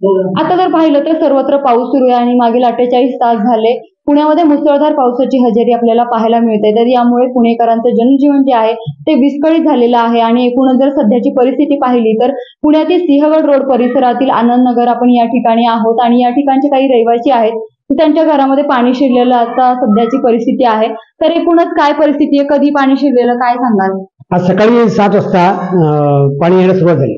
आता जर पाहिलं तर सर्वत्र पाऊस सुरू आहे आणि मागील 48 तास झाले पुण्यामध्ये मुसळधार पावसाची हजेरी आपल्याला पाहायला मिळते। तर यामुळे पुणेकरांचं जनजीवन जे आहे ते विस्कळीत झालेलं आहे आणि एकूणच जर सध्याची परिस्थिती पाहिली तर पुण्यातील सिंहगड रोड परिसरातील आनंदनगर आपण या ठिकाणी आहोत आणि या ठिकाणचे काही रहिवासी आहेत त्यांच्या घरामध्ये पाणी शिरलेलं आता सध्याची परिस्थिती आहे। तर एकूणच काय परिस्थिती आहे, कधी पाणी शिरलेलं काय सांगाल? आज सकाळी 7 वाजता पाणी येण्यास सुरुवात झाली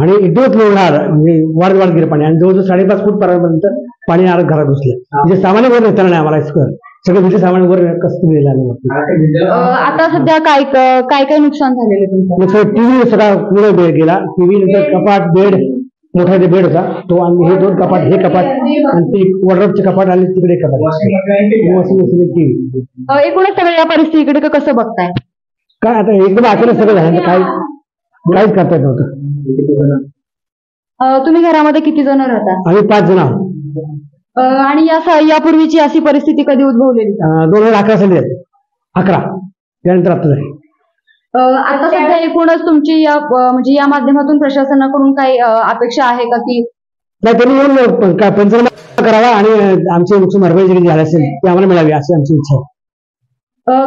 आणि इतकं लोळणार म्हणजे वाढत गेलं पाणी आणि जवळजवळ 5.5 फूट पर्यंत पाणी घरात घुसलं। म्हणजे सामान्य वर येताना नाही आम्हाला सगळं म्हणजे सामान्य वर कसं गेलं। आता सध्या काय काय काय नुकसान झालेलं तुमचं? टीव्ही सगळा पूर्ण बेड गेला, टीव्ही नंतर कपाट बेड मोठा बेड होता तो आणि हे 2 कपाट हे कपाट आणि ते वॉर्डरोबचे कपाट आणि तिकडे कपाट वॉशिंग मशीन टीव्ही। एकूणच सगळ्या या परिस्थितीकडे कसं बघताय? काय आता एकदम अचानक सगळं झालं, काहीच करता येत नव्हतं। तुम्ही घरामध्ये किती जण राहता? आम्ही 5 जण आहोत। आणि यापूर्वीची अशी परिस्थिती कधी उद्भवलेली? 2011 साली 11 त्यानंतर आता झाली। आता सध्या एकूणच तुमची म्हणजे या माध्यमातून प्रशासनाकडून काही अपेक्षा आहे का की नाही त्यांनी येऊन पंचनामा करावा आणि आमची नुकसान भरपाई जी झाली असेल ती आम्हाला मिळावी अशी आमची इच्छा आहे।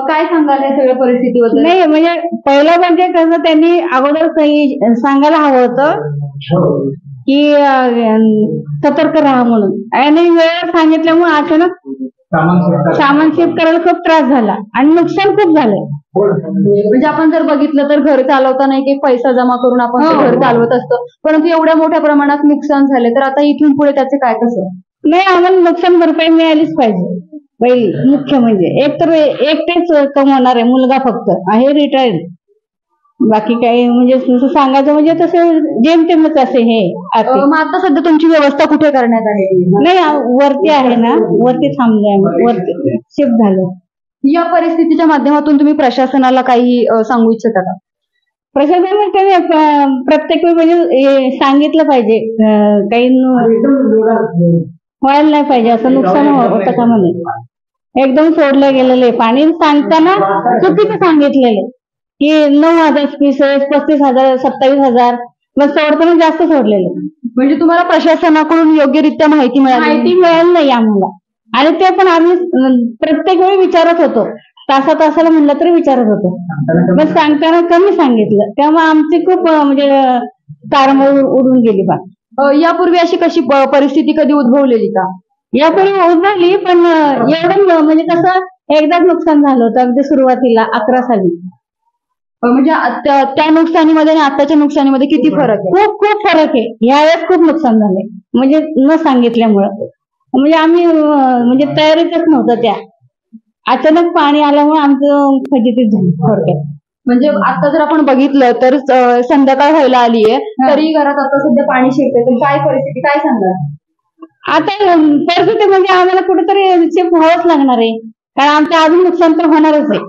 काय सांगाल या सगळ्या परिस्थितीबद्दल? नाही म्हणजे पहिलं म्हणजे कसं त्यांनी अगोदर सांगायला हवं होतं की सतर्क राहा म्हणून आणि वेळेवर सांगितल्यामुळे अचानक सामान शिफ्ट करायला खूप त्रास झाला आणि नुकसान खूप झालंय। म्हणजे आपण जर बघितलं तर घर चालवताना एक पैसा जमा करून आपण ते घर चालवत असतो, परंतु एवढ्या मोठ्या प्रमाणात नुकसान झाले तर आता इथून पुढे त्याचे काय कसं? नाही आम्हाला नुकसान भरपाई मिळालीच पाहिजे। पहिली मुख्य म्हणजे एकटेच कमवणार आहे मुलगा फक्त आहे रिटायर्ड, बाकी काही म्हणजे सांगायचं म्हणजे तसं जेमतेमच असे हे। मग आता सध्या तुमची व्यवस्था कुठे करण्यात आली? नाही वरती आहे ना, वरती थांबलोय, वरती शिफ्ट झालं। या परिस्थितीच्या माध्यमातून तुम्ही प्रशासनाला काही सांगू इच्छिता का? प्रशासनाने त्यांनी प्रत्येक वेळी म्हणजे सांगितलं पाहिजे, काही व्हायला नाही पाहिजे असं नुकसान होतं का म्हणे। एकदम सोडलं गेलेलं पाणी सांगताना चुकीचं सांगितलेलं की 9,000 पीसेस 35,000 27,000 मग सोडताना जास्त सोडलेलं। म्हणजे तुम्हाला प्रशासनाकडून योग्यरित्या माहिती मिळाली नाही आम्हाला आणि ते पण आम्ही प्रत्येक वेळी विचारत होतो, तासाला म्हणलं तरी विचारत होतो, मग सांगताना कमी सांगितलं त्यामुळे आमची खूप म्हणजे तारमळ उडून गेली बा। यापूर्वी अशी कशी परिस्थिती कधी उद्भवलेली का? यापूर्वी उद्भवली पण एवढं म्हणजे कसं एकदाच नुकसान झालं होतं अगदी सुरुवातीला 11 साली। म्हणजे त्या नुकसानीमध्ये आणि आताच्या नुकसानीमध्ये किती फरक आहे? खूप फरक आहे। यावेळेस खूप नुकसान झाले म्हणजे न सांगितल्यामुळं, म्हणजे आम्ही म्हणजे तयारीतच नव्हतं, त्या अचानक पाणी आल्यामुळे आमचं फजितीच झाली थोडक्यात। म्हणजे आता जर आपण बघितलं तर संध्याकाळ व्हायला आली आहे तरी घरात आता सध्या पाणी शिरते, तर काय परिस्थिती काय सांगाल? आता परिस्थिती म्हणजे आम्हाला कुठेतरी शिफ्ट व्हावंच लागणार आहे, कारण आमचं अजून नुकसान तर होणारच आहे।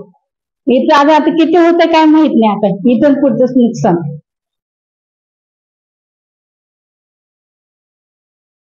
इथं आता किती होतं काय माहित नाही, आता इथून पुढचं नुकसान